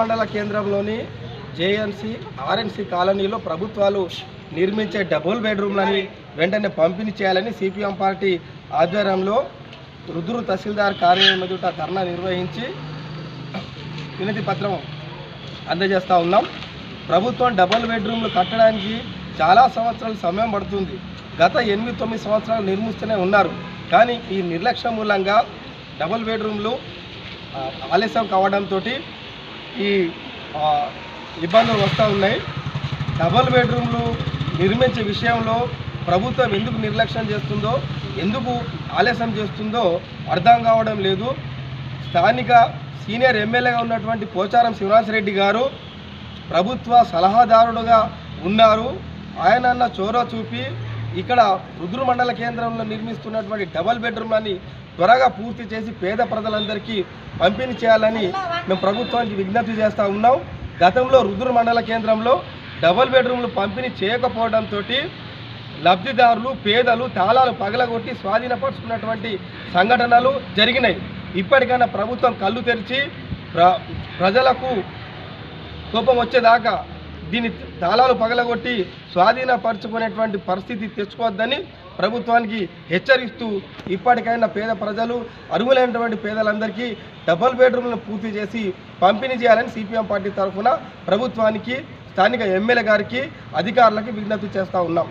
మండల కేంద్రంలోని JNC RNC కాలనీలో ప్రభుత్వాలు నిర్మించే డబుల్ బెడ్రూమ్లని వెంటనే పంపిణీ చేయాలని సిపిఎం పార్టీ ఆధ్వర్యంలో రుద్రు తహసీల్దార్ కార్యాలయం ఎదుట ధర్నా నిర్వహించి వినతి పత్రం అందజేస్తూ ఉన్నాం. ప్రభుత్వం డబుల్ బెడ్రూమ్లు కట్టడానికి చాలా సంవత్సరాల సమయం పడుతుంది. గత 8-9 సంవత్సరాలు నిర్మిస్తూనే ఉన్నారు. కానీ ఈ నిర్లక్ష్యం మూలంగా డబుల్ బెడ్రూమ్లు ఆలస్యం కావడంతో ఈ ఇబ్బందులు వస్తూ ఉన్నాయి. డబుల్ బెడ్రూమ్లు నిర్మించే విషయంలో ప్రభుత్వం ఎందుకు నిర్లక్ష్యం చేస్తుందో, ఎందుకు ఆలస్యం చేస్తుందో అర్థం కావడం లేదు. స్థానిక సీనియర్ ఎమ్మెల్యేగా ఉన్నటువంటి పోచారం శివరాజరెడ్డి గారు ప్రభుత్వ సలహాదారుడుగా ఉన్నారు. ఆయన చొరవ చూపి ఇక్కడ రుద్రు మండల కేంద్రంలో నిర్మిస్తున్నటువంటి డబుల్ బెడ్రూమ్లని త్వరగా పూర్తి చేసి పేద ప్రజలందరికీ పంపిణీ చేయాలని మేము ప్రభుత్వానికి విజ్ఞప్తి చేస్తూ ఉన్నాం. గతంలో రుద్రు మండల కేంద్రంలో డబుల్ బెడ్రూమ్లు పంపిణీ చేయకపోవడంతో లబ్ధిదారులు పేదలు తాళాలు పగలగొట్టి స్వాధీనపరుచుకున్నటువంటి సంఘటనలు జరిగినాయి. ఇప్పటికైనా ప్రభుత్వం కళ్ళు తెరిచి ప్రజలకు కోపం వచ్చేదాకా దీని తాళాలు పగలగొట్టి స్వాధీనపరుచుకునేటువంటి పరిస్థితి తెచ్చుకోవద్దని ప్రభుత్వానికి హెచ్చరిస్తూ ఇప్పటికైనా పేద ప్రజలు అర్హులైనటువంటి పేదలందరికీ డబుల్ బెడ్రూమ్లను పూర్తి చేసి పంపిణీ చేయాలని సిపిఎం పార్టీ తరఫున ప్రభుత్వానికి స్థానిక ఎమ్మెల్యే గారికి అధికారులకి విజ్ఞప్తి చేస్తూ ఉన్నాం.